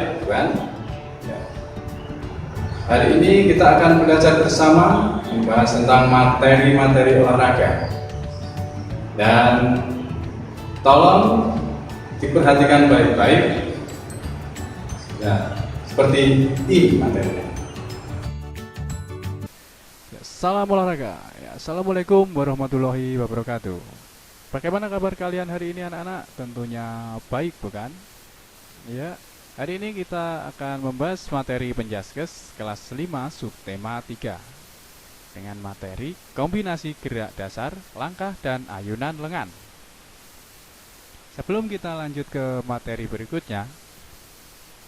baik, bukan? Ya. Hari ini kita akan belajar bersama membahas tentang materi-materi olahraga. Dan tolong diperhatikan baik-baik. Ya, seperti ini materinya. Salam olahraga. Assalamualaikum warahmatullahi wabarakatuh. Bagaimana kabar kalian hari ini anak-anak? Tentunya baik, bukan? Ya, hari ini kita akan membahas materi Penjaskes kelas 5 subtema 3 dengan materi kombinasi gerak dasar, langkah, dan ayunan lengan. Sebelum kita lanjut ke materi berikutnya,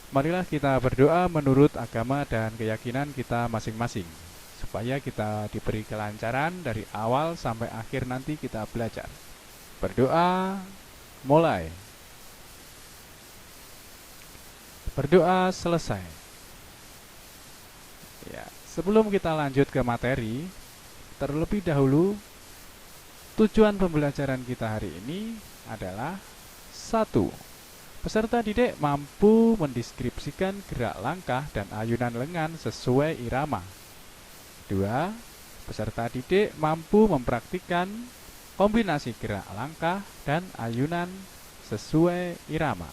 marilah kita berdoa menurut agama dan keyakinan kita masing-masing, supaya kita diberi kelancaran dari awal sampai akhir nanti kita belajar. Berdoa, mulai. Berdoa, selesai. Ya, sebelum kita lanjut ke materi, terlebih dahulu tujuan pembelajaran kita hari ini adalah 1. Peserta didik mampu mendeskripsikan gerak langkah dan ayunan lengan sesuai irama. 2. Peserta didik mampu mempraktikkan kombinasi gerak langkah dan ayunan sesuai irama.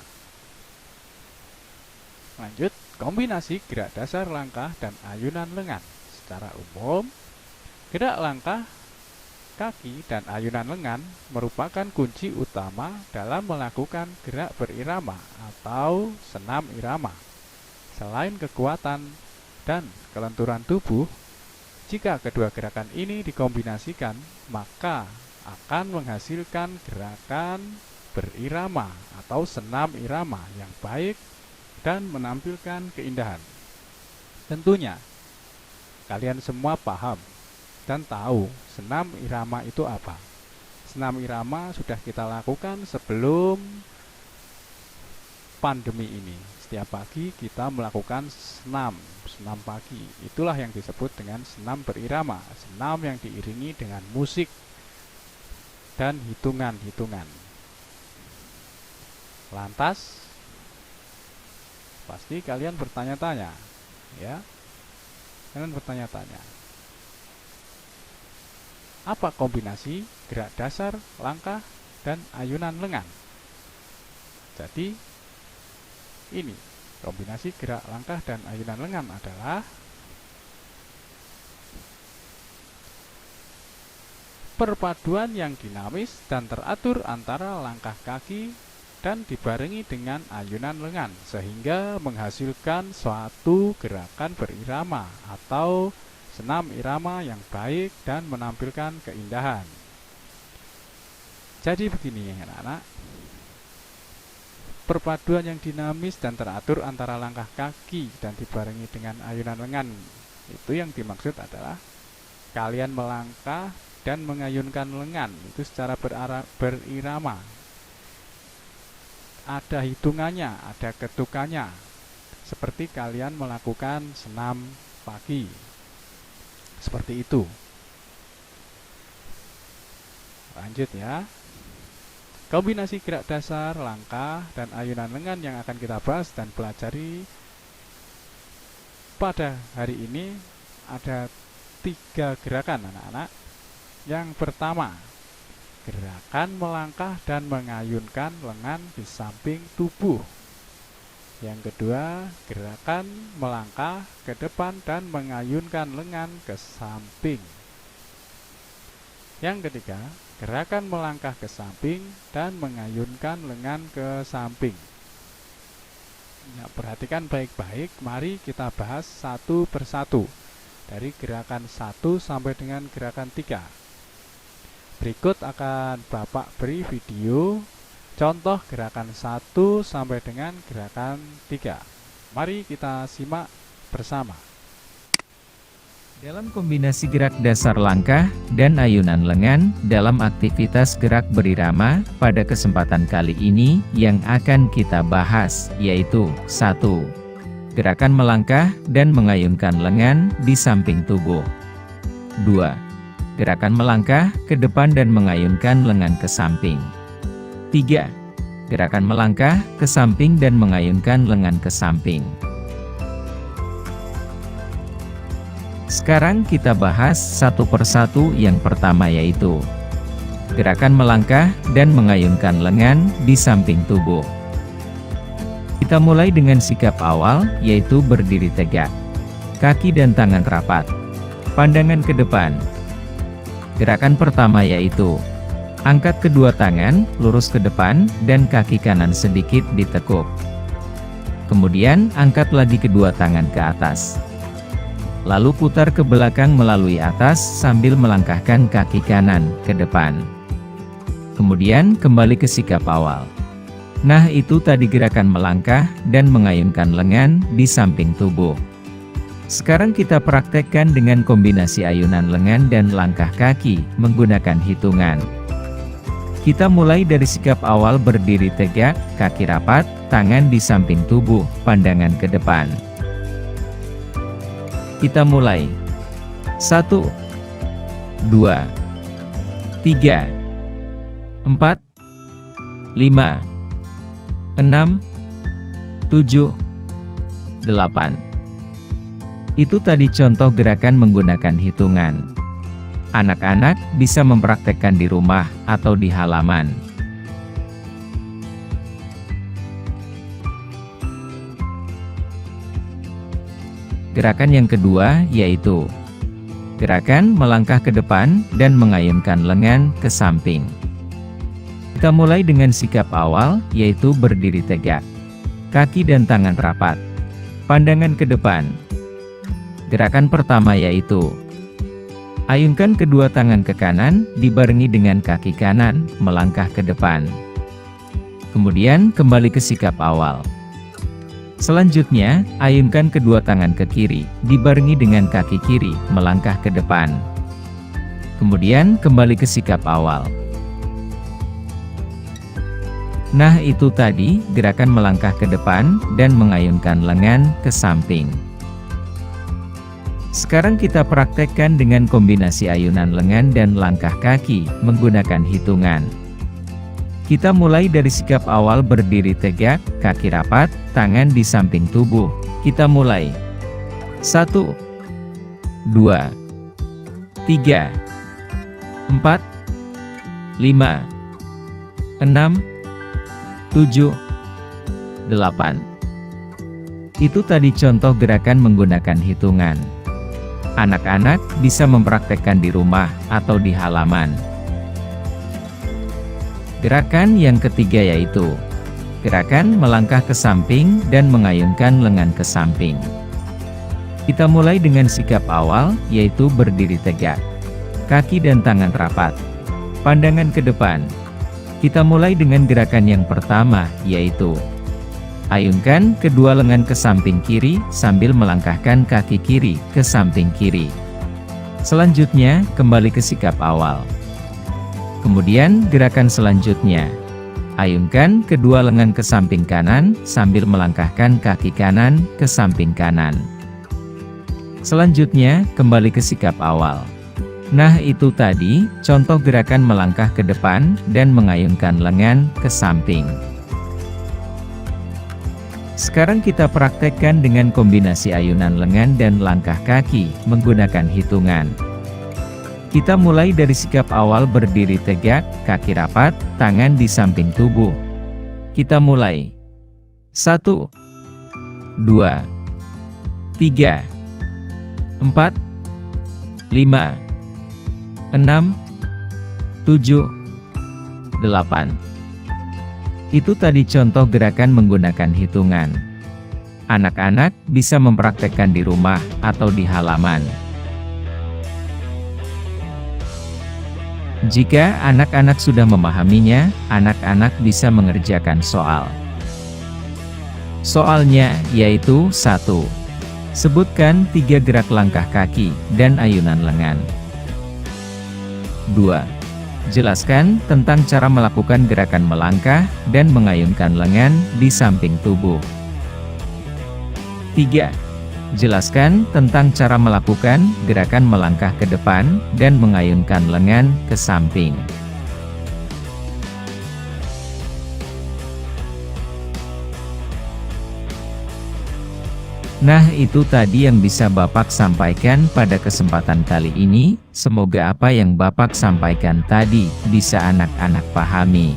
Lanjut, kombinasi gerak dasar langkah dan ayunan lengan. Secara umum, gerak langkah, kaki, dan ayunan lengan merupakan kunci utama dalam melakukan gerak berirama atau senam irama. Selain kekuatan dan kelenturan tubuh, jika kedua gerakan ini dikombinasikan, maka akan menghasilkan gerakan berirama atau senam irama yang baik dan menampilkan keindahan. Tentunya, kalian semua paham dan tahu senam irama itu apa. Senam irama sudah kita lakukan sebelum pandemi ini. Setiap pagi kita melakukan senam pagi. Itulah yang disebut dengan senam berirama, senam yang diiringi dengan musik dan hitungan-hitungan. Lantas, pasti kalian bertanya-tanya, ya? Kalian bertanya-tanya, apa kombinasi gerak dasar, langkah, dan ayunan lengan? Jadi, ini kombinasi gerak langkah dan ayunan lengan adalah perpaduan yang dinamis dan teratur antara langkah kaki dan dibarengi dengan ayunan lengan sehingga menghasilkan suatu gerakan berirama atau senam irama yang baik dan menampilkan keindahan. Jadi begini anak-anak, perpaduan yang dinamis dan teratur antara langkah kaki dan dibarengi dengan ayunan lengan, itu yang dimaksud adalah kalian melangkah dan mengayunkan lengan itu secara berirama. Ada hitungannya, ada ketukannya, seperti kalian melakukan senam pagi. Seperti itu. Lanjut ya. Kombinasi gerak dasar, langkah, dan ayunan lengan yang akan kita bahas dan pelajari pada hari ini ada 3 gerakan anak-anak. Yang pertama, gerakan melangkah dan mengayunkan lengan di samping tubuh. Yang kedua, gerakan melangkah ke depan dan mengayunkan lengan ke samping. Yang ketiga, gerakan melangkah ke samping dan mengayunkan lengan ke samping. Ya, perhatikan baik-baik, mari kita bahas satu persatu dari gerakan 1 sampai dengan gerakan 3. Berikut akan Bapak beri video contoh gerakan 1 sampai dengan gerakan 3. Mari kita simak bersama. Dalam kombinasi gerak dasar langkah dan ayunan lengan dalam aktivitas gerak berirama, pada kesempatan kali ini yang akan kita bahas yaitu 1. Gerakan melangkah dan mengayunkan lengan di samping tubuh. 2. Gerakan melangkah ke depan dan mengayunkan lengan ke samping. 3. Gerakan melangkah ke samping dan mengayunkan lengan ke samping. Sekarang kita bahas satu persatu. Yang pertama yaitu gerakan melangkah dan mengayunkan lengan di samping tubuh. Kita mulai dengan sikap awal, yaitu berdiri tegak. Kaki dan tangan rapat. Pandangan ke depan. Gerakan pertama yaitu angkat kedua tangan, lurus ke depan, dan kaki kanan sedikit ditekuk. Kemudian, angkat lagi kedua tangan ke atas. Lalu putar ke belakang melalui atas sambil melangkahkan kaki kanan ke depan. Kemudian, kembali ke sikap awal. Nah, itu tadi gerakan melangkah dan mengayunkan lengan di samping tubuh. Sekarang kita praktekkan dengan kombinasi ayunan lengan dan langkah kaki menggunakan hitungan. Kita mulai dari sikap awal berdiri tegak, kaki rapat, tangan di samping tubuh, pandangan ke depan. Kita mulai. 1, 2, 3, 4, 5, 6, 7, 8. Itu tadi contoh gerakan menggunakan hitungan. Anak-anak bisa mempraktekkan di rumah atau di halaman. Gerakan yang kedua yaitu gerakan melangkah ke depan dan mengayunkan lengan ke samping. Kita mulai dengan sikap awal, yaitu berdiri tegak. Kaki dan tangan rapat. Pandangan ke depan. Gerakan pertama yaitu ayunkan kedua tangan ke kanan, dibarengi dengan kaki kanan, melangkah ke depan. Kemudian kembali ke sikap awal. Selanjutnya, ayunkan kedua tangan ke kiri, dibarengi dengan kaki kiri, melangkah ke depan. Kemudian kembali ke sikap awal. Nah, itu tadi gerakan melangkah ke depan dan mengayunkan lengan ke samping. Sekarang kita praktekkan dengan kombinasi ayunan lengan dan langkah kaki menggunakan hitungan. Kita mulai dari sikap awal berdiri tegak, kaki rapat, tangan di samping tubuh. Kita mulai. 1, 2, 3, 4, 5, 6, 7, 8. Itu tadi contoh gerakan menggunakan hitungan. Anak-anak bisa mempraktekkan di rumah atau di halaman. Gerakan yang ketiga yaitu gerakan melangkah ke samping dan mengayunkan lengan ke samping. Kita mulai dengan sikap awal, yaitu berdiri tegak. Kaki dan tangan rapat. Pandangan ke depan. Kita mulai dengan gerakan yang pertama, yaitu ayunkan kedua lengan ke samping kiri sambil melangkahkan kaki kiri ke samping kiri. Selanjutnya, kembali ke sikap awal. Kemudian gerakan selanjutnya, ayunkan kedua lengan ke samping kanan sambil melangkahkan kaki kanan ke samping kanan. Selanjutnya, kembali ke sikap awal. Nah, itu tadi contoh gerakan melangkah ke depan dan mengayunkan lengan ke samping. Sekarang kita praktekkan dengan kombinasi ayunan lengan dan langkah kaki menggunakan hitungan. Kita mulai dari sikap awal berdiri tegak, kaki rapat, tangan di samping tubuh. Kita mulai. 1, 2, 3, 4, 5, 6, 7, 8. Itu tadi contoh gerakan menggunakan hitungan. Anak-anak bisa mempraktekkan di rumah atau di halaman. Jika anak-anak sudah memahaminya, anak-anak bisa mengerjakan soal. Soalnya yaitu 1. Sebutkan 3 gerak langkah kaki dan ayunan lengan. 2. Jelaskan tentang cara melakukan gerakan melangkah dan mengayunkan lengan di samping tubuh. 3. Jelaskan tentang cara melakukan gerakan melangkah ke depan dan mengayunkan lengan ke samping. Nah, itu tadi yang bisa Bapak sampaikan pada kesempatan kali ini. Semoga apa yang Bapak sampaikan tadi bisa anak-anak pahami.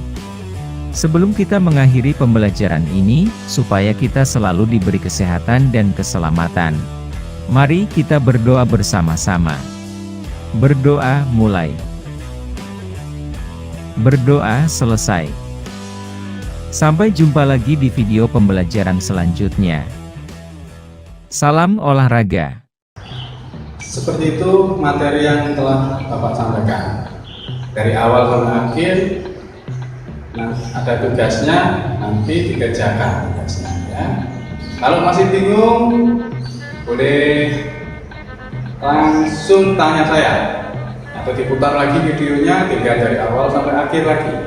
Sebelum kita mengakhiri pembelajaran ini, supaya kita selalu diberi kesehatan dan keselamatan, mari kita berdoa bersama-sama. Berdoa mulai. Berdoa selesai. Sampai jumpa lagi di video pembelajaran selanjutnya. Salam olahraga. Seperti itu materi yang telah Bapak sampaikan. Dari awal sampai akhir, nah, ada tugasnya, nanti dikerjakan tugasnya ya. Kalau masih bingung, boleh langsung tanya saya, atau diputar lagi videonya, dilihat dari awal sampai akhir lagi,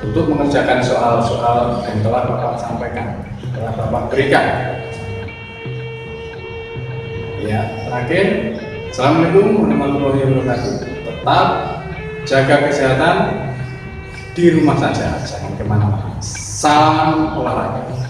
untuk mengerjakan soal-soal yang telah Bapak sampaikan, telah Bapak berikan. Ya, terakhir, Assalamualaikum warahmatullahi wabarakatuh. Tetap jaga kesehatan di rumah saja, jangan kemana-mana. Salam olahraga.